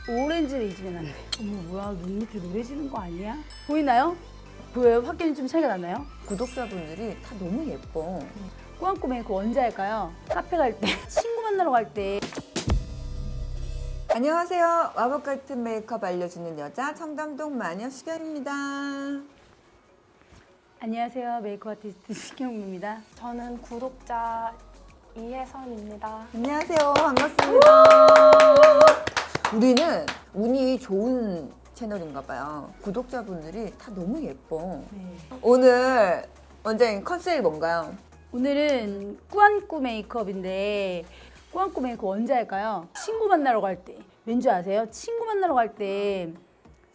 오렌지를 잊으면 안 돼. 어머 뭐야, 눈 밑에 노래 지는 거 아니야? 보이나요? 보여요? 확연히 좀 차이가 나나요? 구독자분들이 다 너무 예뻐. 꾸안꾸 메이크업 언제 할까요? 카페 갈 때, 친구 만나러 갈 때. 안녕하세요. 마법 같은 메이크업 알려주는 여자 청담동 마녀 수견입니다. 안녕하세요, 메이크업 아티스트 신경무입니다. 저는 구독자 이혜선입니다. 안녕하세요. 반갑습니다. 우리는 운이 좋은 채널인가 봐요. 구독자분들이 다 너무 예뻐. 네. 오늘 원장님 컨셉이 뭔가요? 오늘은 꾸안꾸 메이크업인데 꾸안꾸 메이크업 언제 할까요? 친구 만나러 갈 때. 왠지 아세요? 친구 만나러 갈 때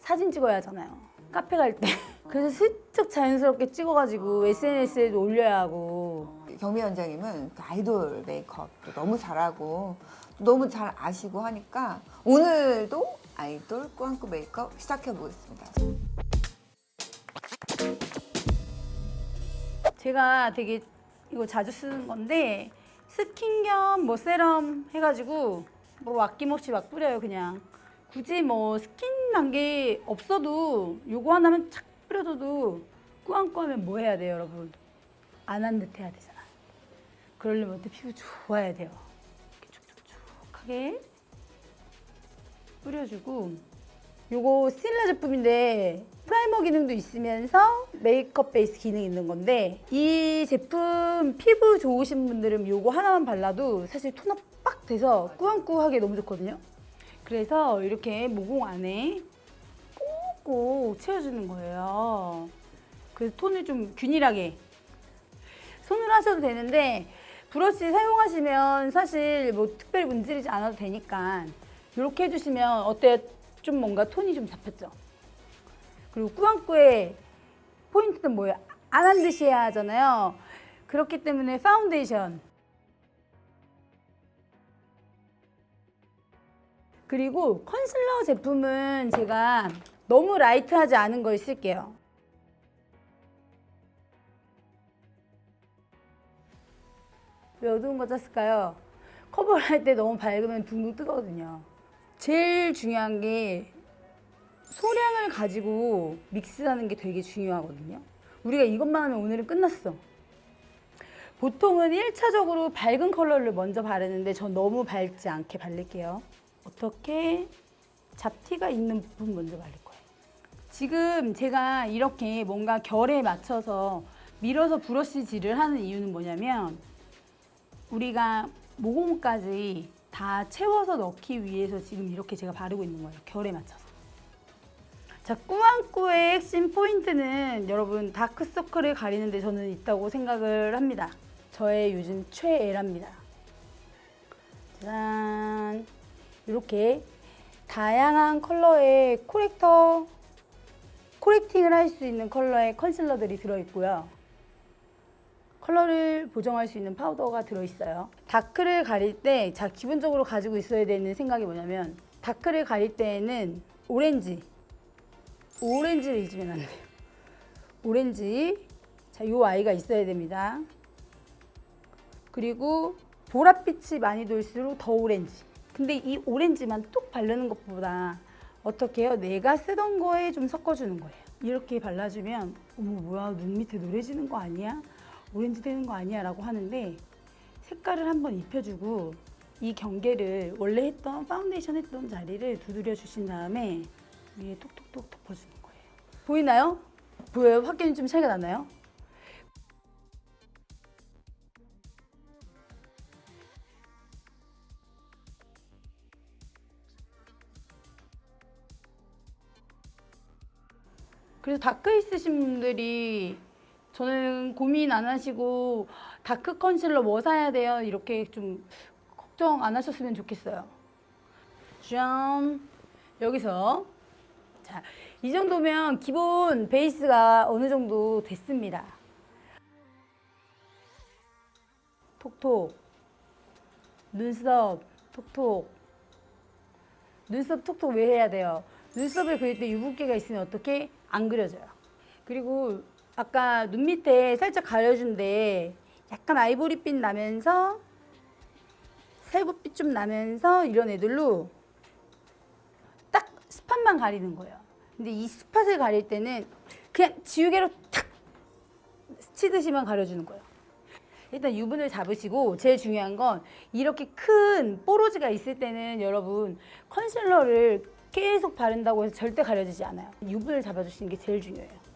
사진 찍어야 하잖아요. 카페 갈 때. 그래서 슬쩍 자연스럽게 찍어가지고 SNS에도 올려야 하고. 경미 원장님은 그 아이돌 메이크업도 너무 잘하고 너무 잘 아시고 하니까 오늘도 아이돌 꾸안꾸 메이크업 시작해 보겠습니다. 제가 되게 이거 자주 쓰는 건데 스킨 겸 뭐 세럼 해가지고 뭐 아낌없이 막 뿌려요. 그냥 굳이 뭐 스킨 단계 없어도 요거 하나만 착 뿌려줘도 꾸안꾸 하면 뭐 해야 돼요, 여러분? 안 한 듯 해야 되잖아. 그러려면 어때? 피부 좋아야 돼요. 이렇게 쭉쭉쭉하게 뿌려주고, 요거 스틸라 제품인데 프라이머 기능도 있으면서 메이크업 베이스 기능이 있는 건데, 이 제품 피부 좋으신 분들은 요거 하나만 발라도 사실 톤업 빡 돼서 꾸안꾸 하기 너무 좋거든요. 그래서 이렇게 모공 안에 꾹꾹 채워주는 거예요. 그래서 톤을 좀 균일하게 손으로 하셔도 되는데, 브러쉬 사용하시면 사실 뭐 특별히 문지르지 않아도 되니까 이렇게 해주시면 어때요? 좀 뭔가 톤이 좀 잡혔죠? 그리고 꾸안꾸의 포인트는 뭐예요? 안 한 듯이 해야 하잖아요. 그렇기 때문에 파운데이션, 그리고 컨실러 제품은 제가 너무 라이트하지 않은 걸 쓸게요. 왜 어두운 거 짰을까요? 커버를 할 때 너무 밝으면 둥둥 뜨거든요. 제일 중요한 게 소량을 가지고 믹스하는 게 되게 중요하거든요. 우리가 이것만 하면 오늘은 끝났어. 보통은 1차적으로 밝은 컬러를 먼저 바르는데 전 너무 밝지 않게 바를게요. 어떻게? 잡티가 있는 부분 먼저 바를 거예요. 지금 제가 이렇게 뭔가 결에 맞춰서 밀어서 브러쉬질을 하는 이유는 뭐냐면, 우리가 모공까지 다 채워서 넣기 위해서 지금 이렇게 제가 바르고 있는 거예요. 결에 맞춰서. 자, 꾸안꾸의 핵심 포인트는 여러분 다크서클을 가리는 데 저는 있다고 생각을 합니다. 저의 요즘 최애랍니다. 짠! 이렇게 다양한 컬러의 코렉팅을 할 수 있는 컬러의 컨실러들이 들어있고요. 컬러를 보정할 수 있는 파우더가 들어있어요. 다크를 가릴 때, 자, 기본적으로 가지고 있어야 되는 생각이 뭐냐면, 다크를 가릴 때에는 오렌지를 잊으면 안 돼요. 오렌지. 자, 요 아이가 있어야 됩니다. 그리고 보랏빛이 많이 돌수록 더 오렌지. 근데 이 오렌지만 뚝 바르는 것보다 어떻게 해요? 내가 쓰던 거에 좀 섞어주는 거예요. 이렇게 발라주면 어머 뭐야, 눈 밑에 노래지는 거 아니야? 오렌지 되는 거 아니야? 라고 하는데, 색깔을 한번 입혀주고 이 경계를 원래 했던 파운데이션 했던 자리를 두드려 주신 다음에 위에 톡톡톡 덮어주는 거예요. 보이나요? 보여요? 확연히 좀 차이가 나나요? 그래서 다크 있으신 분들이 저는 고민 안 하시고 다크 컨실러 뭐 사야 돼요? 이렇게 좀 걱정 안 하셨으면 좋겠어요. 짠! 여기서 자, 이 정도면 기본 베이스가 어느 정도 됐습니다. 톡톡, 눈썹 톡톡. 눈썹 톡톡 왜 해야 돼요? 눈썹을 그릴 때 유분기가 있으면 어떻게? 안 그려져요. 그리고 아까 눈 밑에 살짝 가려준데 약간 아이보리빛 나면서 살구빛 좀 나면서 이런 애들로 스팟만 가리는 거예요. 근데 이 스팟을 가릴 때는 그냥 지우개로 탁 스치듯이만 가려주는 거예요. 일단 유분을 잡으시고 제일 중요한 건 이렇게 큰 뽀로지가 있을 때는 여러분 컨실러를 계속 바른다고 해서 절대 가려지지 않아요. 유분을 잡아주시는 게 제일 중요해요.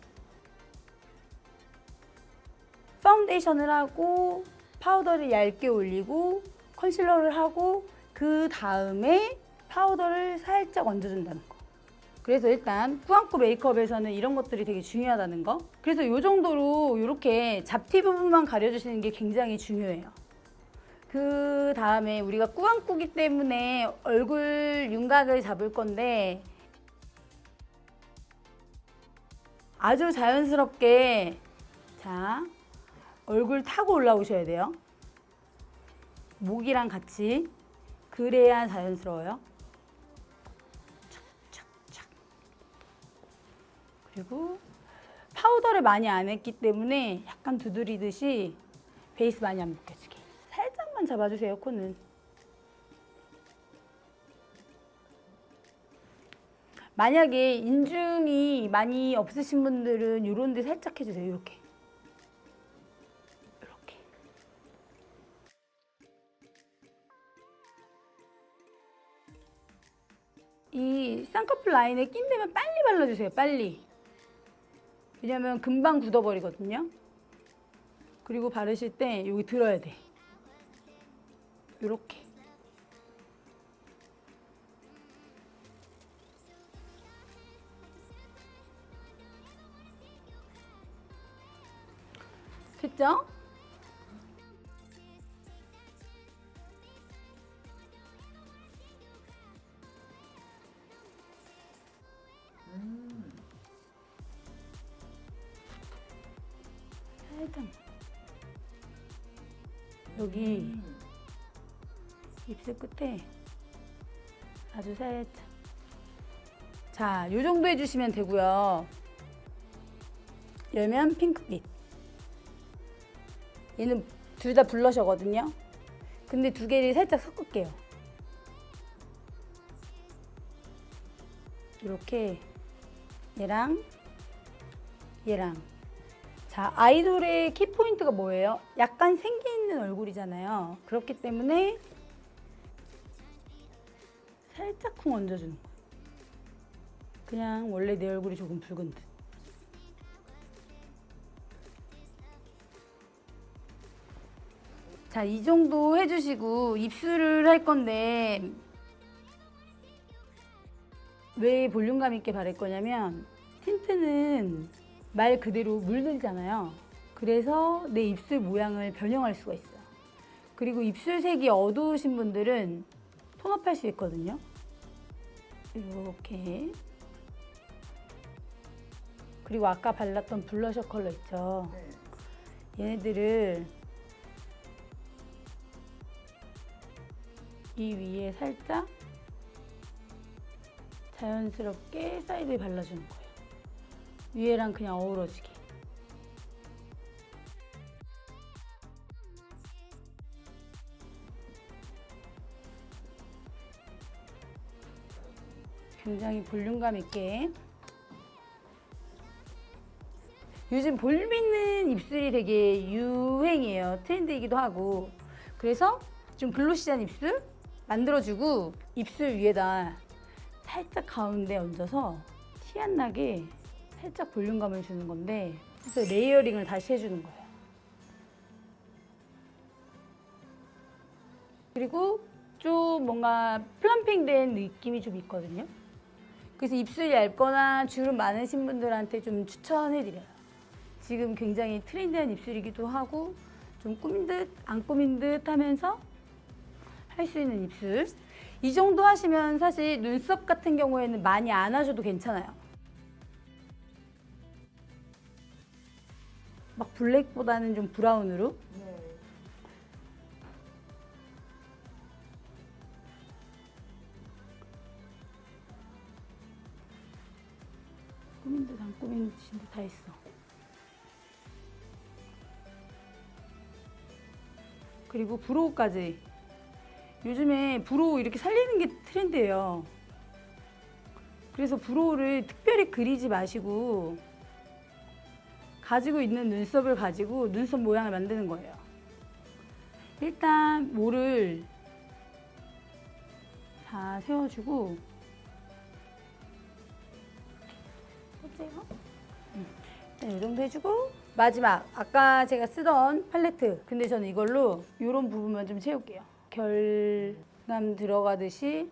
파운데이션을 하고 파우더를 얇게 올리고 컨실러를 하고 그 다음에 파우더를 살짝 얹어준다는 거. 그래서 일단 꾸안꾸 메이크업에서는 이런 것들이 되게 중요하다는 거. 그래서 이 정도로 이렇게 잡티 부분만 가려주시는 게 굉장히 중요해요. 그 다음에 우리가 꾸안꾸기 때문에 얼굴 윤곽을 잡을 건데 아주 자연스럽게 자 얼굴 타고 올라오셔야 돼요. 목이랑 같이. 그래야 자연스러워요. 착착착. 그리고 파우더를 많이 안 했기 때문에 약간 두드리듯이 베이스 많이 안 벗겨지게 살짝만 잡아주세요. 코는. 만약에 인중이 많이 없으신 분들은 이런 데 살짝 해주세요. 이렇게. 이렇게. 이 쌍꺼풀 라인에 낀 데만 빨리 발라주세요. 빨리. 왜냐면 금방 굳어버리거든요. 그리고 바르실 때 여기 들어야 돼. 이렇게. 됐죠? 살짝 여기 입술 끝에 아주 살짝. 자, 요 정도 해주시면 되고요. 열면 핑크빛. 얘는 둘 다 블러셔거든요. 근데 두 개를 살짝 섞을게요. 이렇게 얘랑 얘랑. 자, 아이돌의 키포인트가 뭐예요? 약간 생기 있는 얼굴이잖아요. 그렇기 때문에 살짝 쿵 얹어주는 거예요. 그냥 원래 내 얼굴이 조금 붉은 듯. 자, 이 정도 해주시고 입술을 할 건데 왜 볼륨감 있게 바를 거냐면 틴트는 말 그대로 물들잖아요. 그래서 내 입술 모양을 변형할 수가 있어요. 그리고 입술색이 어두우신 분들은 톤업할 수 있거든요. 이렇게. 그리고 아까 발랐던 블러셔 컬러 있죠. 얘네들을 이 위에 살짝 자연스럽게 사이드에 발라주는 거예요. 위에랑 그냥 어우러지게. 굉장히 볼륨감 있게. 요즘 볼륨 있는 입술이 되게 유행이에요. 트렌드이기도 하고. 그래서 좀 글로시한 입술 만들어주고 입술 위에다 살짝 가운데 얹어서 티 안 나게 살짝 볼륨감을 주는 건데, 그래서 레이어링을 다시 해주는 거예요. 그리고 좀 뭔가 플럼핑된 느낌이 좀 있거든요. 그래서 입술 얇거나 주름 많으신 분들한테 좀 추천해드려요. 지금 굉장히 트렌디한 입술이기도 하고 좀 꾸민 듯 안 꾸민 듯 하면서 할 수 있는 입술. 이 정도 하시면 사실 눈썹 같은 경우에는 많이 안 하셔도 괜찮아요. 막 블랙보다는 좀 브라운으로. 꾸민 듯 안 꾸민 듯인데 다 있어. 그리고 브로우까지. 요즘에 브로우 이렇게 살리는 게 트렌드예요. 그래서 브로우를 특별히 그리지 마시고 가지고 있는 눈썹을 가지고 눈썹 모양을 만드는 거예요. 일단 모를 다 세워주고 보세요. 일단 이 정도 해주고 마지막 아까 제가 쓰던 팔레트 근데 저는 이걸로 이런 부분만 좀 채울게요. 결감 들어가듯이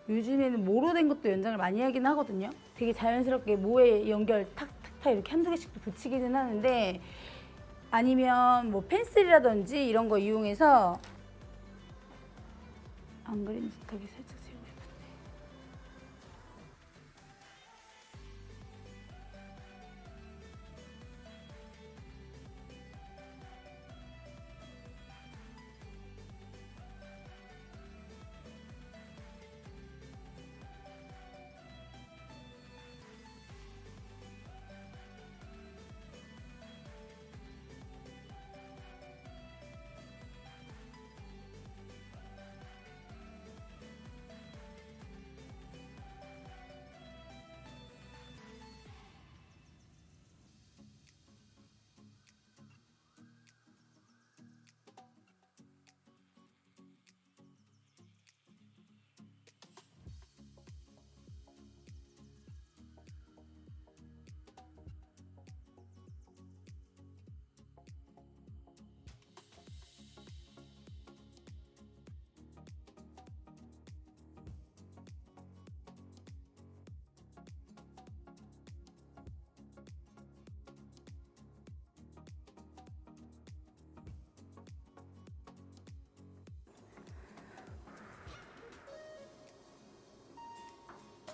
요즘에는 모로 된 것도 연장을 많이 하긴 하거든요. 되게 자연스럽게 모에 연결 탁탁탁 이렇게 한두 개씩도 붙이기는 하는데 아니면 뭐 펜슬이라든지 이런 거 이용해서 안 그린 듯하게 살짝 세우고 싶은데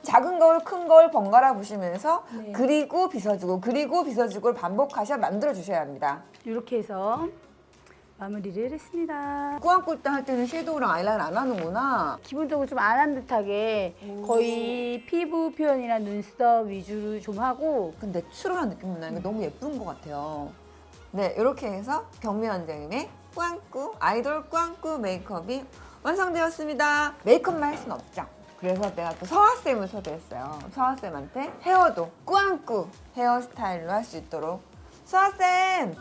작은 거울, 큰 거울 번갈아 보시면서 네. 그리고 빗어주고를 반복하셔 만들어 주셔야 합니다. 이렇게 해서 마무리를 했습니다. 꾸안꾸 할 때는 섀도우랑 아이라인 안 하는구나. 기본적으로 좀 안 한 듯하게 거의 피부 표현이나 눈썹 위주로 좀 하고 근데 추론한 느낌은 나니까 너무 예쁜 것 같아요. 네, 이렇게 해서 경미 원장님의 꾸안꾸 아이돌 꾸안꾸 메이크업이 완성되었습니다. 메이크업만 할 수는 없죠. 그래서 내가 또 서아쌤을 초대했어요. 서아쌤한테 헤어도 꾸안꾸 헤어스타일로 할 수 있도록. 서아쌤!